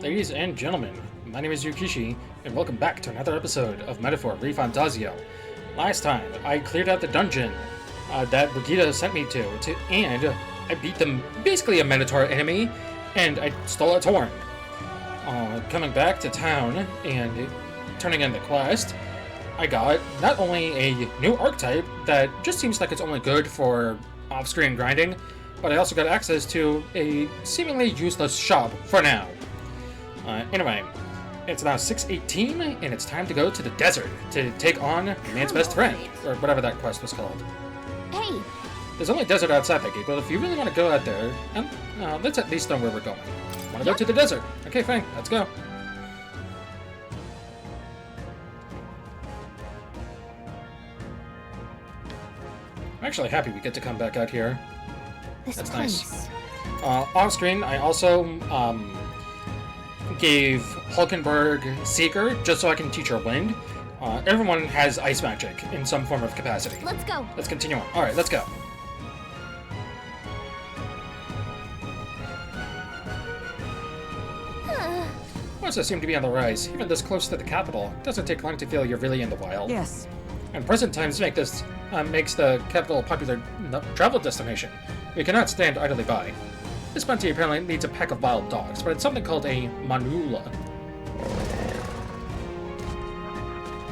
Ladies and gentlemen, my name is Yukishi, and welcome back to another episode of Metaphor Refantazio. Last time, I cleared out the dungeon that Brigitte sent me to, and I beat them, basically a Minotaur enemy, and I stole its horn. Coming back to town and turning in the quest, I got not only a new archetype that just seems like it's only good for off-screen grinding, but I also got access to a seemingly useless shop for now. Anyway, it's now 6:18, and it's time to go to the desert to take on Man's Best Friend, or whatever that quest was called. Hey! There's only a desert outside that gate, but if you really want to go out there, let's at least know where we're going. Want to go to the desert? Okay, fine, let's go. I'm actually happy we get to come back out here. That's nice. Off screen, I also gave Hulkenberg Seeker just so I can teach her wind. Everyone has ice magic in some form of capacity. Let's go. Let's continue on. Alright, let's go. Monsters seem to be on the rise, even this close to the capital. It doesn't take long to feel you're really in the wild. Yes. And present times makes the capital a popular travel destination. We cannot stand idly by. This bounty apparently needs a pack of wild dogs, but it's something called a manula.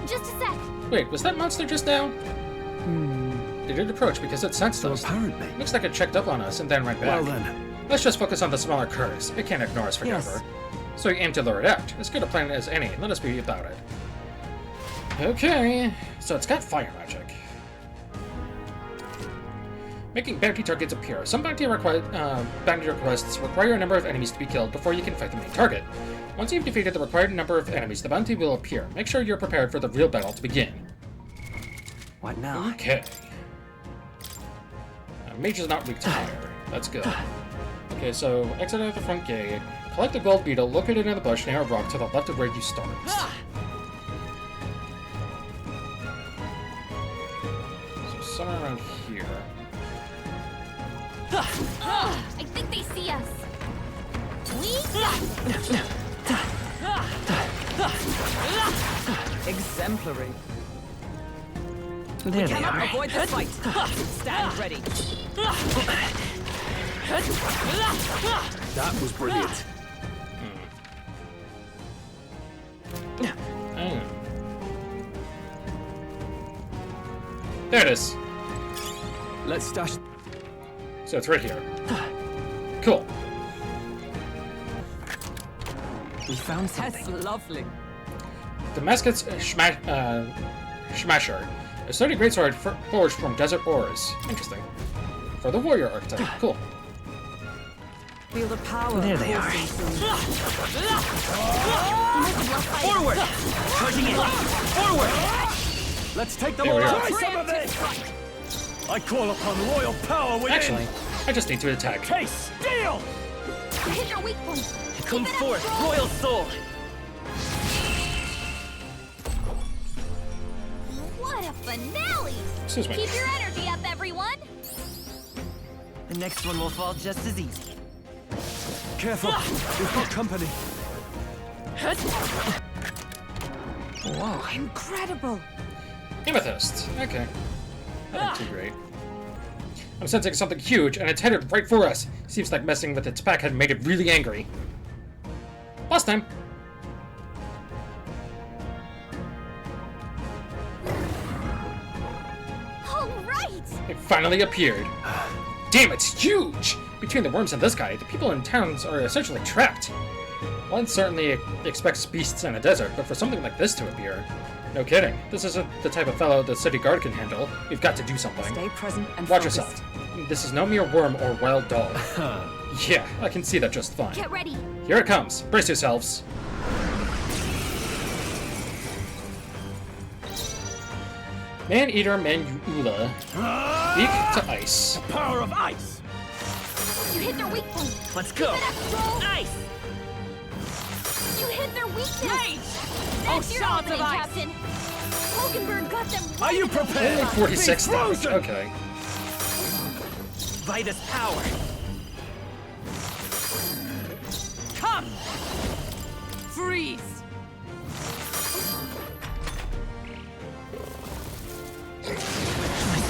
Just a sec. Wait, was that monster just now? They did approach because it sensed us. Apparently. Looks like it checked up on us and then went back. Well then. Let's just focus on the smaller curs. It can't ignore us forever. Yes. So we aim to lure it out. As good a plan as any. Let us be about it. Okay, so it's got fire magic. Making bounty targets appear. Some bounty requests require a number of enemies to be killed before you can fight the main target. Once you've defeated the required number of enemies, the bounty will appear. Make sure you're prepared for the real battle to begin. What now? Okay. Mage is not weak to fire. That's good. Okay, so exit out the front gate. Collect the gold beetle located in the bush near a rock to the left of where you start. So somewhere around here. I think they see us. Exemplary. There they are. Avoid the fight. Stand ready. That was brilliant. Oh. There it is. Let's stash. So it's right here. Cool. We found something. That's lovely. Damascus Smasher. A sturdy greatsword forged from desert ores. Interesting. For the warrior archetype. Cool. Feel the power. There they are. Forward! Charging in! Forward! Let's take them There all we out. are. Try some of this. I call upon royal power within. Actually, I just need to attack. Case steel. Hit your weak point. Come Keep it up, forth, strong. royal soul! What a finale! Excuse me. Keep your energy up, everyone. The next one will fall just as easy. Careful. We've got company. Whoa. Incredible. Amethyst. Okay. Not too great. I'm sensing something huge, and it's headed right for us. Seems like messing with its pack had made it really angry. Last time. All right. It finally appeared. Damn, it's huge! Between the worms and this guy, the people in towns are essentially trapped. One certainly expects beasts in a desert, but for something like this to appear... No kidding. This isn't the type of fellow the city guard can handle. We've got to do something. Stay present and Watch focused. yourself. This is no mere worm or wild dog. Yeah, I can see that just fine. Get ready. Here it comes. Brace yourselves. Man-Eater Manula. Beak to ice. Power of ice. You hit their weak point. Let's go! Keep it up, Stroll. Nice! You hit their weakness. Nice! That's your shots opening, of ice. Captain. Hulkenberg got them. Are you right in the prepared? Only 46 Be damage. frozen. Okay. Vitus power! Come! Freeze!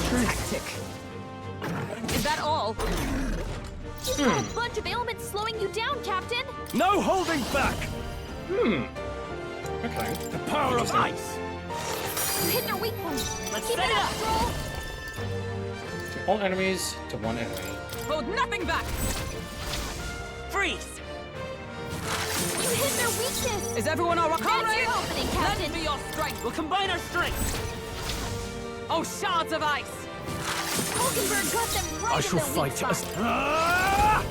Tactic. Is that all? You've got a bunch of ailments slowing you down, Captain. No holding back! Okay. The power of ice! You hit their weak point. Let's Keep set it it up, up. Stroll. To all enemies, to one enemy. Hold nothing back! Freeze! You hit their weakness. Is everyone all That's ready? your opening, Captain. Lend me your strength! We'll combine our strength! Oh, shards of ice! Hulkenberg got them right I in shall their weak fight as... spot. Ah!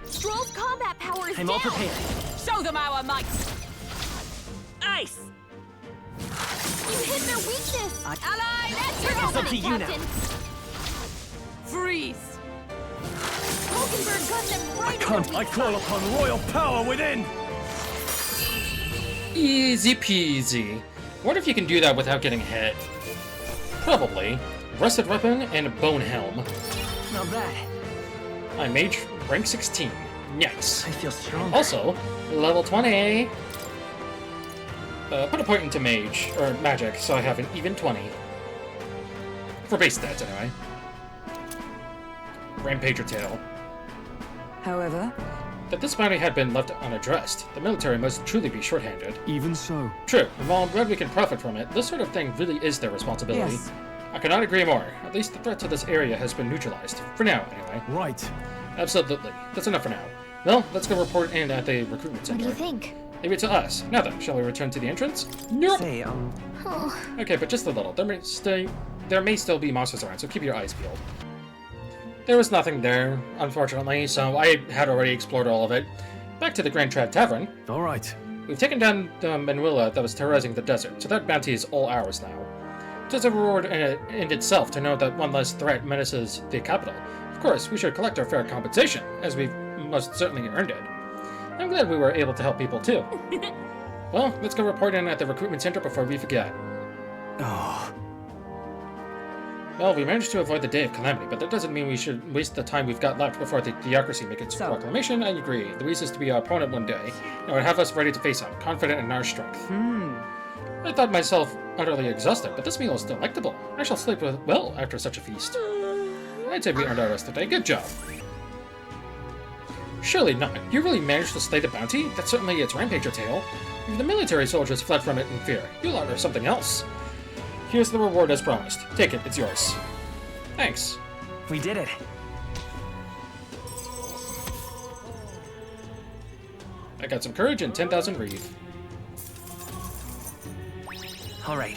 Stroll's combat power is I'm down. all prepared. Show them our might! Ice! You hit their weakness. Ally! That's your It's up to opening, you now. Captain. Freeze! Hulkenberg got them right in Can't their I weak call spot. upon royal power within? Easy peasy. What if you can do that without getting hit? Probably. Rusted Weapon and Bone Helm. Not bad. I mage rank 16. Nice. I feel strong. Also, level 20. Put a point into mage, or magic, so I have an even 20. For base stats, anyway. Rampager Tail. However, That this bounty had been left unaddressed, the military must truly be short-handed. Even so. True, and while I'm glad we can profit from it, this sort of thing really is their responsibility. yes. I cannot agree more. At least the threat to this area has been neutralized. For now, anyway. Right. Absolutely. That's enough for now. Well, let's go report in at the recruitment What center. do you think? Leave it to us. Now then, shall we return to the entrance? Nope! Say, Oh, Okay, but just a little. There may still be monsters around, so keep your eyes peeled. There was nothing there, unfortunately, so I had already explored all of it. Back to the Grand Trad Tavern. All right. We've taken down the Manuela that was terrorizing the desert, so that bounty is all ours now. It is a reward in itself to know that one less threat menaces the capital. Of course, we should collect our fair compensation, as we've most certainly earned it. I'm glad we were able to help people too. Well, let's go report in at the recruitment center before we forget. Oh. Well, we managed to avoid the Day of Calamity, but that doesn't mean we should waste the time we've got left before the Theocracy make its So- proclamation. I agree. Louise is to be our opponent one day, and would have us ready to face him, confident in our strength. I thought myself utterly exhausted, but this meal is delectable. I shall sleep well after such a feast. I'd say we earned our rest today. Good job. Surely not. You really managed to slay the bounty? That's certainly its rampager tail. If the military soldiers fled from it in fear, you'll honor something else. Here's the reward as promised. Take it, it's yours. Thanks. we did it. I got some courage and 10,000 reef. All right.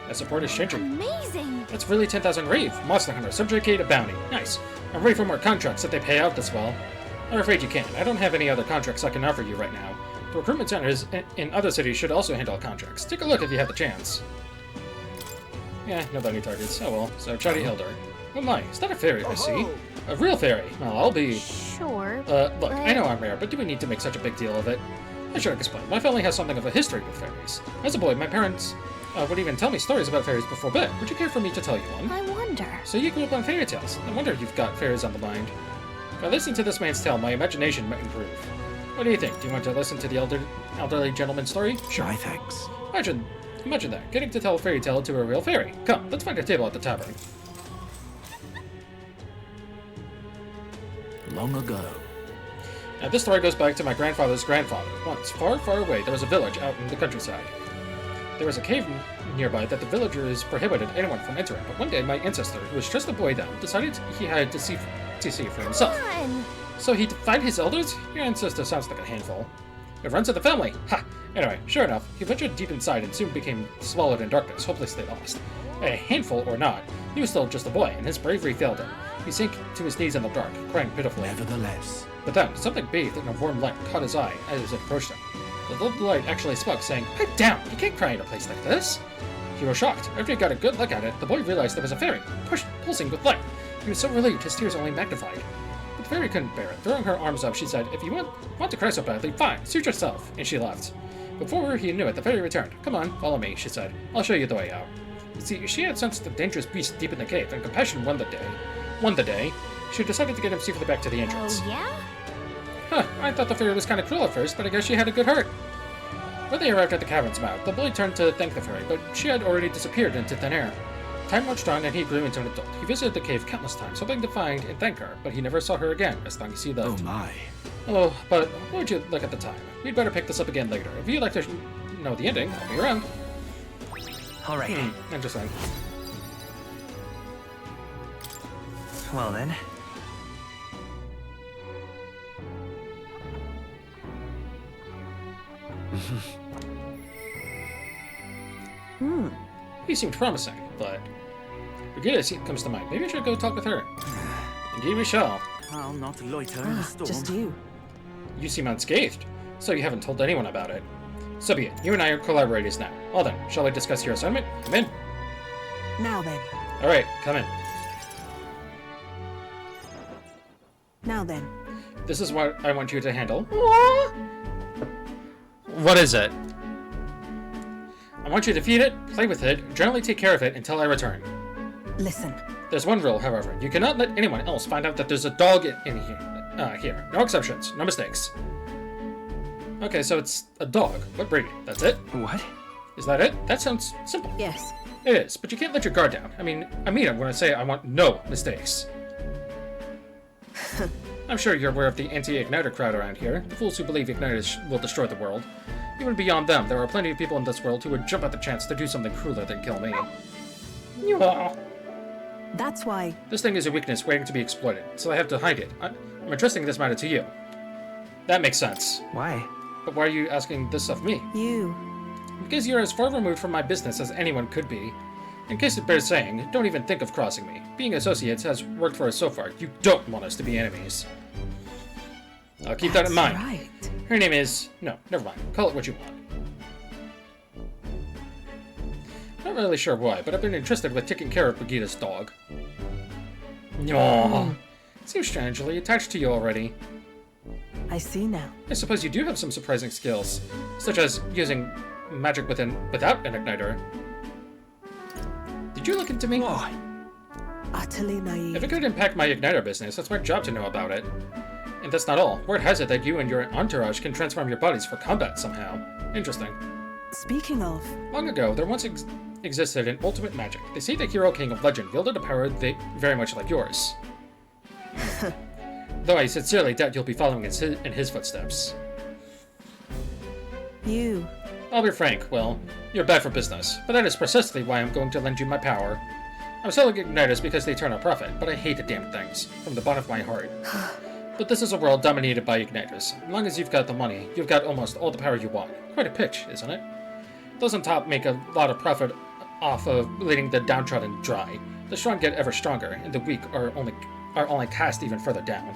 That support is changing. amazing! That's really 10,000 reef. Monster Hunter, subjugate a bounty. Nice. I'm ready for more contracts if they pay out this well. I'm afraid you can't. I don't have any other contracts I can offer you right now. The recruitment centers in other cities should also handle contracts. Take a look if you have the chance. Yeah, no bounty targets. Oh well. So Chatty Elder. Oh my, is that a fairy I see? A real fairy. Well, I'll be... Sure. Look, I know I'm rare, but do we need to make such a big deal of it? I should explain. My family has something of a history with fairies. As a boy, my parents would even tell me stories about fairies before bed. Would you care for me to tell you one? I wonder. So you grew up on fairy tales. No wonder you've got fairies on the mind. By listening to this man's tale, my imagination might improve. What do you think? Do you want to listen to the elderly gentleman's story? Sure. Why, thanks. Imagine that, getting to tell a fairy tale to a real fairy. Come, let's find a table at the tavern. Long ago. Now, this story goes back to my grandfather's grandfather. Once, far, far away, there was a village out in the countryside. There was a cave nearby that the villagers prohibited anyone from entering, but one day my ancestor, who was just a boy then, decided he had to see for himself. Fun! So he defied his elders? Your ancestor sounds like a handful. It runs in the family! Ha! Anyway, sure enough, he ventured deep inside and soon became swallowed in darkness, hopelessly lost. A handful or not, he was still just a boy, and his bravery failed him. He sank to his knees in the dark, crying pitifully. Nevertheless. But then, something bathed in a warm light caught his eye as it approached him. The little light actually spoke, saying, "Pipe down! You can't cry in a place like this!" He was shocked. After he got a good look at it, the boy realized there was a fairy, pulsing with light. He was so relieved, his tears only magnified. But the fairy couldn't bear it. Throwing her arms up, she said, "If you want to cry so badly, fine, suit yourself," and she left. Before he knew it, the fairy returned. "Come on, follow me," she said. "I'll show you the way out." You see, she had sensed the dangerous beast deep in the cave, and compassion won the day. She decided to get him safely back to the entrance. Oh, yeah? Huh, I thought the fairy was kind of cruel at first, but I guess she had a good heart. When they arrived at the cavern's mouth, the boy turned to thank the fairy, but she had already disappeared into thin air. Time marched on, and he grew into an adult. He visited the cave countless times, hoping to find and thank her, but he never saw her again, as long as he lived. Oh my. Oh, but what would you look at the time? We'd better pick this up again later. If you'd like to know the ending, I'll be around. All right. Interesting. Well then. He seemed promising, but Brigida comes to mind. Maybe I should go talk with her. Indeed we shall. I'll not loiter in the storm. Just you. You seem unscathed, so you haven't told anyone about it. So be it. You and I are collaborators now. Well then, shall I discuss your assignment? Come in. Now then. Alright, come in. Now then. This is what I want you to handle. What is it? I want you to feed it, play with it, generally take care of it until I return. Listen. There's one rule, however. You cannot let anyone else find out that there's a dog in here. Here. No exceptions. No mistakes. Okay, so it's a dog. What breed? That's it? What? Is that it? That sounds simple. Yes. It is, but you can't let your guard down. I mean I'm going to say I want no mistakes. I'm sure you're aware of the anti-Igniter crowd around here. The fools who believe Igniters will destroy the world. Even beyond them, there are plenty of people in this world who would jump at the chance to do something crueler than kill me. That's why. This thing is a weakness waiting to be exploited, so I have to hide it. I'm entrusting this matter to you. That makes sense. Why? But why are you asking this of me? You. Because you're as far removed from my business as anyone could be. In case it bears saying, don't even think of crossing me. Being associates has worked for us so far. You don't want us to be enemies. I'll keep that in mind. Right. Her name is... No, never mind. Call it what you want. Not really sure why, but I've been entrusted with taking care of Brigida's dog. Aww. Seems strangely attached to you already. I see now. I suppose you do have some surprising skills, such as using magic without an igniter. Did you look into me? Why? Utterly naive. If it could impact my igniter business, that's my job to know about it. And that's not all. Word has it that you and your entourage can transform your bodies for combat somehow. Interesting. Speaking of. Long ago, there once existed an ultimate magic. They say the hero king of legend wielded a power very much like yours. Though I sincerely doubt you'll be following in his footsteps. You. I'll be frank, well, you're bad for business, but that is precisely why I'm going to lend you my power. I'm selling igniters because they turn a profit, but I hate the damn things, from the bottom of my heart. But this is a world dominated by igniters. As long as you've got the money, you've got almost all the power you want. Quite a pitch, isn't it? Those on top make a lot of profit off of leading the downtrodden dry. The strong get ever stronger, and the weak are only cast even further down.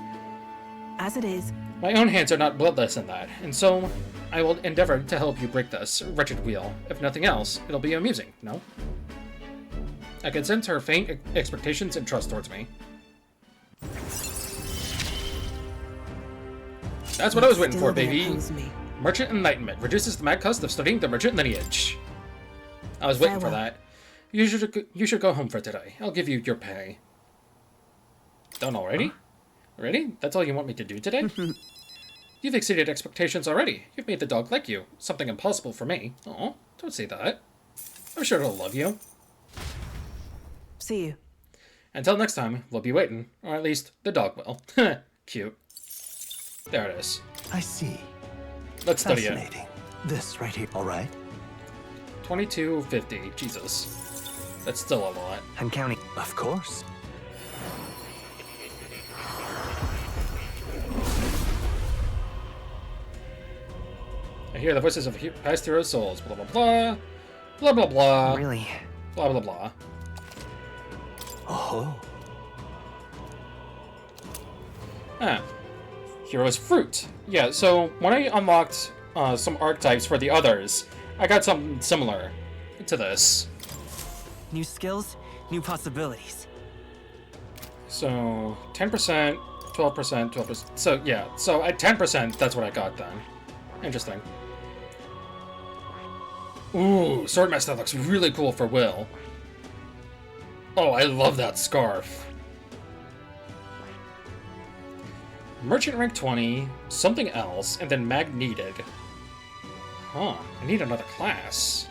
As it is. My own hands are not bloodless in that, and so I will endeavor to help you break this wretched wheel. If nothing else, it'll be amusing, no? I can sense her faint expectations and trust towards me. That's what I was waiting for, baby. Merchant Enlightenment reduces the mad cost of studying the merchant lineage. I was waiting for that. You should go home for today. I'll give you your pay. Done already? Really? That's all you want me to do today? You've exceeded expectations already. You've made the dog like you. Something impossible for me. Oh, don't say that. I'm sure it'll love you. See you. Until next time, we'll be waiting. Or at least, the dog will. Cute. There it is. I see. Let's study it. Fascinating. This right here, all right? 2250. Jesus. That's still a lot. I'm counting. Of course. I hear the voices of past heroes' souls. Blah, blah, blah. Blah, blah, blah. Really? Blah, blah, blah. Oh. Ah. Hero's Fruit. Yeah, so when I unlocked some archetypes for the others, I got something similar to this. New skills, new possibilities. So, 10%, 12%, 12%. So, yeah. So, at 10%, that's what I got then. Interesting. Ooh, Swordmaster looks really cool for Will. Oh, I love that scarf. Merchant rank 20, something else, and then mag needed. Huh, I need another class.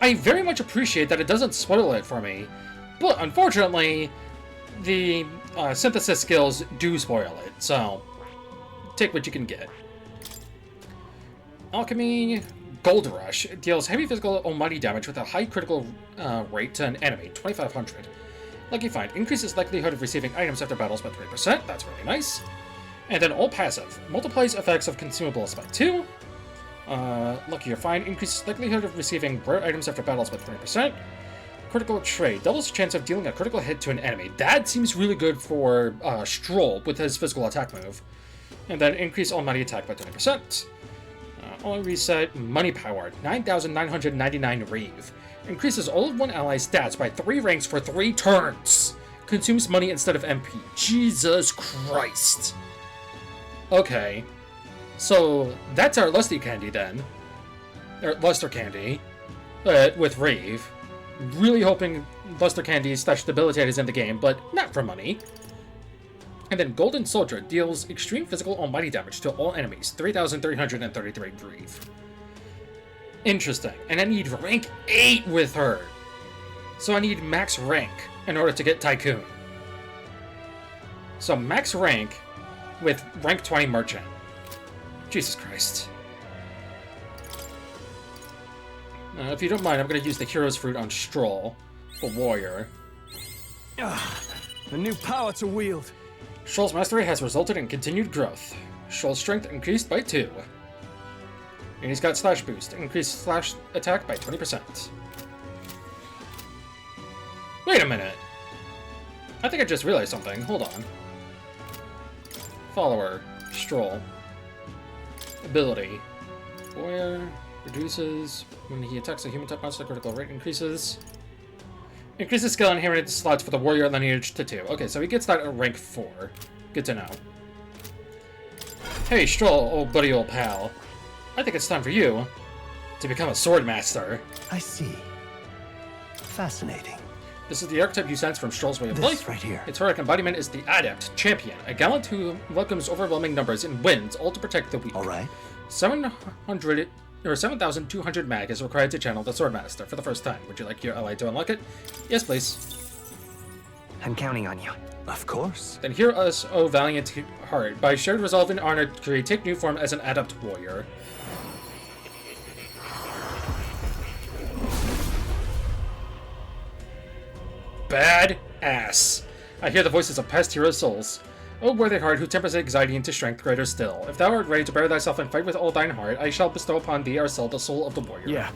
I very much appreciate that it doesn't spoil it for me, but unfortunately, the synthesis skills do spoil it, so take what you can get. Alchemy, Gold Rush deals heavy physical almighty damage with a high critical rate to an enemy, 2500. Lucky Find increases likelihood of receiving items after battles by 3%, that's really nice. And then all passive, multiplies effects of consumables by 2. Luckier Find increases likelihood of receiving rare items after battles by 20%. Critical Trade doubles the chance of dealing a critical hit to an enemy. That seems really good for Stroll with his physical attack move. And then increase almighty attack by 20%. Only reset Money Power, 9,999 Reeve. Increases all of one ally's stats by 3 ranks for 3 turns. Consumes money instead of MP. Jesus Christ. Okay. So, that's our Lusty Candy then. Or Luster Candy. With Reeve. Really hoping Luster Candy / Debilitate is in the game, but not for money. And then Golden Soldier deals extreme physical almighty damage to all enemies. 3,333 Reeve. Interesting. And I need rank 8 with her. So I need max rank in order to get Tycoon. So max rank with rank 20 Merchant. Jesus Christ. If you don't mind, I'm going to use the Hero's Fruit on Stroll for Warrior. A new power to wield. Stroll's mastery has resulted in continued growth. Stroll's strength increased by 2. And he's got Slash Boost, increased slash attack by 20%. Wait a minute. I think I just realized something. Hold on. Follower. Stroll. Ability. Warrior. Reduces. When he attacks a human type monster, critical rate increases. Increases skill and inherited slots for the warrior lineage to 2. Okay, so he gets that at rank 4. Good to know. Hey, Stroll, old buddy, old pal. I think it's time for you to become a sword master. I see. Fascinating. This is the archetype you sense from Stroll's way of life. This right here. Its heroic embodiment is the Adept Champion, a gallant who welcomes overwhelming numbers and wins, all to protect the weak. All right. 7,200 mag is required to channel the Swordmaster for the first time. Would you like your ally to unlock it? Yes, please. I'm counting on you. Of course. Then hear us, O valiant heart. By shared resolve and honor, take new form as an adept warrior. Bad ass. I hear the voices of past hero souls. O worthy heart, who tempers anxiety into strength greater still. If thou art ready to bear thyself and fight with all thine heart, I shall bestow upon thee ourselves the soul of the warrior. Yeah.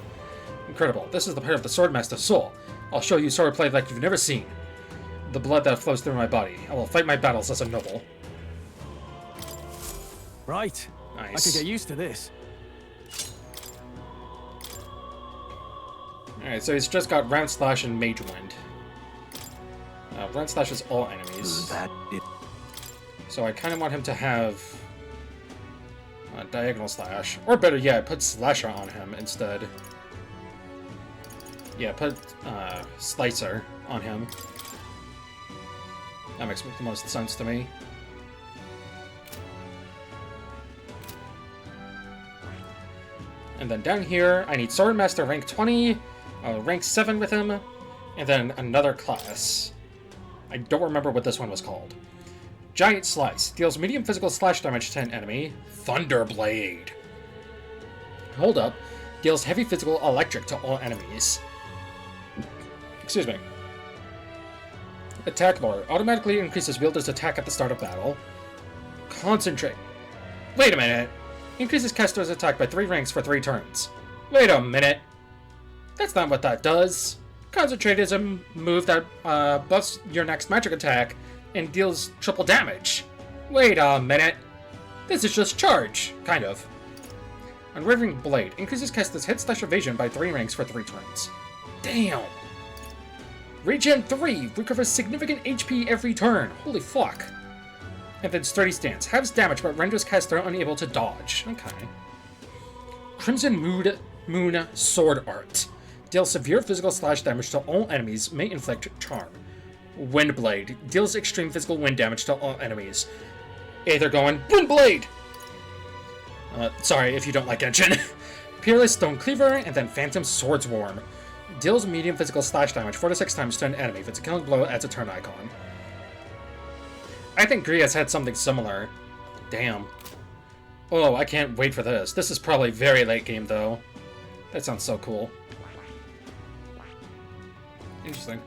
Incredible. This is the power of the Swordmaster's soul. I'll show you sword play like you've never seen. The blood that flows through my body. I will fight my battles as a noble. Right. Nice. I could get used to this. Alright, so he's just got Round Slash and Mage Wind. Round Slash is all enemies. That it. So I kind of want him to have Diagonal Slash. Or better yet, put Slasher on him instead. Yeah, put Slicer on him. That makes the most sense to me. And then down here, I need Swordmaster rank 20, rank 7 with him, and then another class. I don't remember what this one was called. Giant Slice. Deals medium physical slash damage to an enemy. Thunderblade. Hold up. Deals heavy physical electric to all enemies. Excuse me. Attack Lore. Automatically increases wielder's attack at the start of battle. Concentrate. Wait a minute. Increases caster's attack by 3 ranks for 3 turns. Wait a minute. That's not what that does. Concentrate is a move that buffs your next magic attack and deals triple damage. Wait a minute. This is just charge, kind of. Unwavering Blade increases caster's hit slash evasion by 3 ranks for 3 turns. Damn. Regen 3 recovers significant HP every turn. Holy fuck. And then Sturdy Stance. Halves damage, but renders caster unable to dodge. Okay. Crimson Moon Sword Art. Deals severe physical slash damage to all enemies, may inflict charm. Windblade. Deals extreme physical wind damage to all enemies. Aether going, Windblade! Sorry if you don't like Genshin. Peerless Stone Cleaver, and then Phantom Swordsworm. Deals medium physical slash damage 4 to 6 times to an enemy. If it's a killing blow, adds a turn icon. I think Gria's had something similar. Damn. Oh, I can't wait for this. This is probably very late game, though. That sounds so cool. Interesting.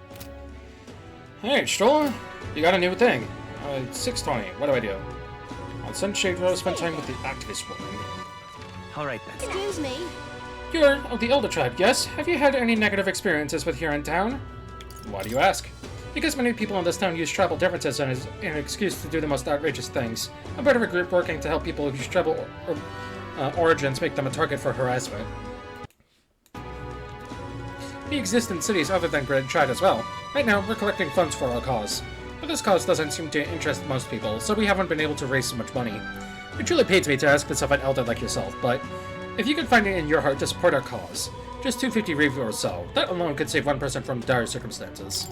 Hey, Stroller, you got a new thing. 620. What do I do? On Sunshade Row, spend time with the activist woman. Alright then. Excuse me. You're of the Elder Tribe, yes? Have you had any negative experiences with here in town? Why do you ask? Because many people in this town use tribal differences as an excuse to do the most outrageous things. I'm part of a group working to help people whose tribal origins make them a target for harassment. We exist in cities other than Grand Triad as well. Right now, we're collecting funds for our cause. But this cause doesn't seem to interest most people, so we haven't been able to raise so much money. It truly pains me to ask this of an elder like yourself, but if you can find it in your heart to support our cause, just 250 revu or so, that alone could save one person from dire circumstances.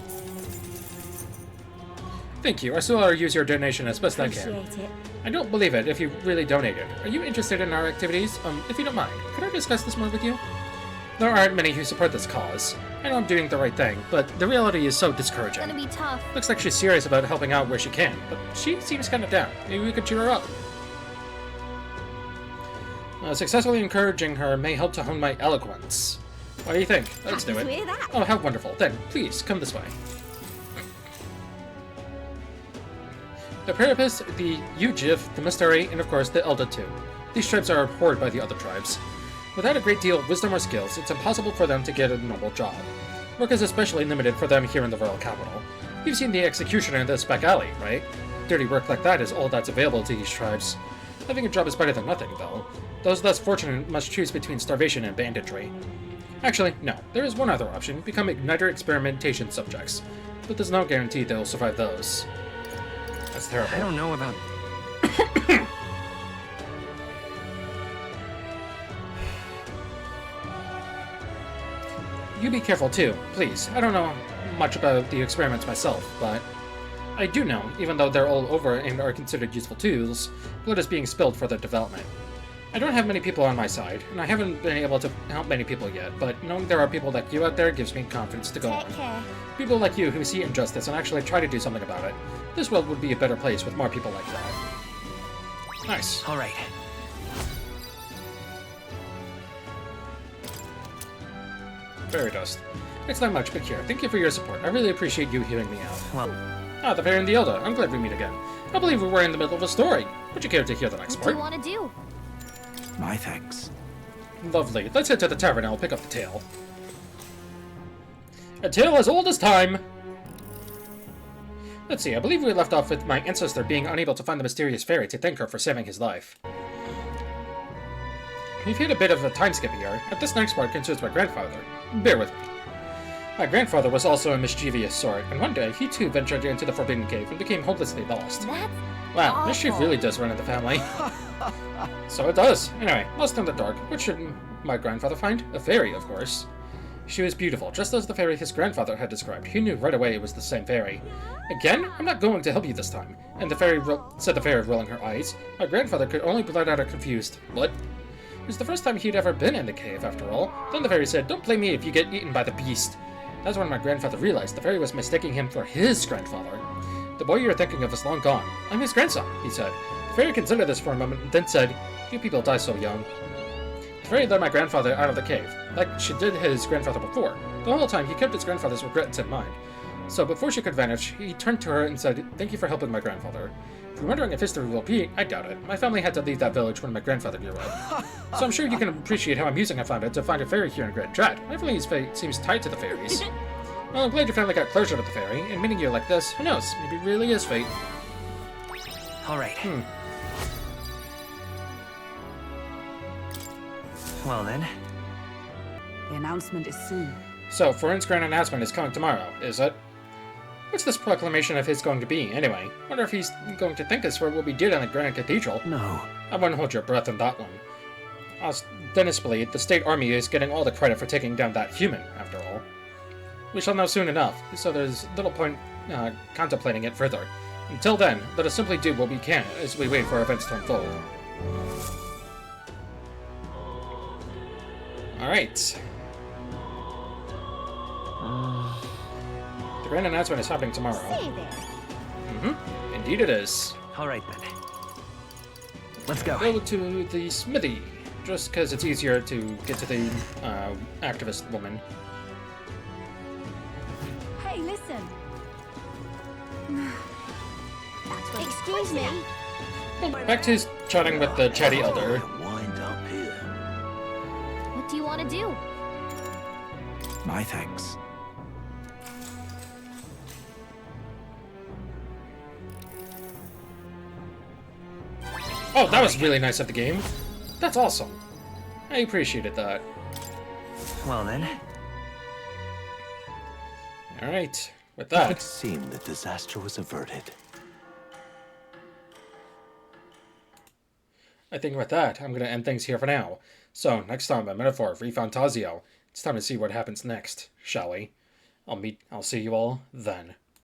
Thank you. I still use your donation as best I can. Appreciate it. I don't believe it if you really donated. Are you interested in our activities? If you don't mind, could I discuss this more with you? There aren't many who support this cause. I know I'm doing the right thing, but the reality is so discouraging. Gonna be tough. Looks like she's serious about helping out where she can, but she seems kind of down. Maybe we could cheer her up. Successfully encouraging her may help to hone my eloquence. What do you think? Let's do Happy to it. hear that. Oh, how wonderful. Then, please, come this way. The Parapus, the Ujif, the Mysteri, and of course the Elda too. These tribes are abhorred by the other tribes. Without a great deal of wisdom or skills, it's impossible for them to get a normal job. Work is especially limited for them here in the royal capital. You've seen the executioner in the Spec Alley, right? Dirty work like that is all that's available to these tribes. Having a job is better than nothing, though. Those less fortunate must choose between starvation and banditry. Actually, no. There is one other option, become Igniter experimentation subjects. But there's no guarantee they'll survive those. That's terrible. I don't know about... You be careful too, please. I don't know much about the experiments myself, but I do know, even though they're all over and are considered useful tools, blood is being spilled for their development. I don't have many people on my side, and I haven't been able to help many people yet, but knowing there are people like you out there gives me confidence to go on. Take care. People like you who see injustice and actually try to do something about it. This world would be a better place with more people like that. Nice. Alright. Fairy dust. It's not much, but here, thank you for your support. I really appreciate you hearing me out. Well, Ah, the Fairy and the Elder. I'm glad we meet again. I believe we were in the middle of a story. Would you care to hear the next What do you part? want to do? my thanks. Lovely. Let's head to the tavern and I'll pick up the tale. A tale as old as time! Let's see, I believe we left off with my ancestor being unable to find the mysterious fairy to thank her for saving his life. We've hit a bit of a time skip here, and this next part concerns my grandfather. Bear with me. My grandfather was also a mischievous sort, and one day he too ventured into the Forbidden Cave and became hopelessly lost. That's Wow, mischief awful. really does run in the family. So it does. Anyway, lost in the dark. What should my grandfather find? A fairy, of course. She was beautiful, just as the fairy his grandfather had described. He knew right away it was the same fairy. Again? I'm not going to help you this time. And the fairy said the fairy, rolling her eyes. My grandfather could only blurt out a confused, "What?" It was the first time he'd ever been in the cave, after all. Then the fairy said, "Don't blame me if you get eaten by the beast." That's when my grandfather realized the fairy was mistaking him for his grandfather. "The boy you're thinking of is long gone. I'm his grandson," he said. The fairy considered this for a moment, and then said, "Few people die so young." The fairy led my grandfather out of the cave, like she did his grandfather before. The whole time, he kept his grandfather's regrets in mind. So before she could vanish, he turned to her and said, "Thank you for helping my grandfather. If you're wondering if history will repeat, I doubt it. My family had to leave that village when my grandfather grew up. So I'm sure you can appreciate how amusing I found it to find a fairy here in Grand Trad. My family's fate seems tied to the fairies." Well, I'm glad your family got closure with the fairy, and meeting you like this, who knows, maybe it really is fate. Alright. Well then, The announcement is soon. So, Foren's grand announcement is coming tomorrow, is it? What's this proclamation of his going to be, anyway? Wonder if he's going to thank us for what we did on the Grand Cathedral. No. I wouldn't hold your breath on that one. Ostensibly, the state army is getting all the credit for taking down that human, after all. We shall know soon enough, so there's little point contemplating it further. Until then, let us simply do what we can as we wait for events to unfold. Alright. The grand announcement is happening tomorrow. Say there. Mm-hmm. Indeed it is. All right, then. Let's go. Go to the smithy, just because it's easier to get to the activist woman. Hey, listen. Excuse me. Back to chatting with the chatty elder. Wind up here. What do you want to do? My thanks. Oh, that was really nice of the game. That's awesome. I appreciated that. Well then. Alright, with It that, would seem the disaster was averted. I think with that, I'm going to end things here for now. So, next time on Metaphor Refantazio, it's time to see what happens next, shall we? I'll see you all then.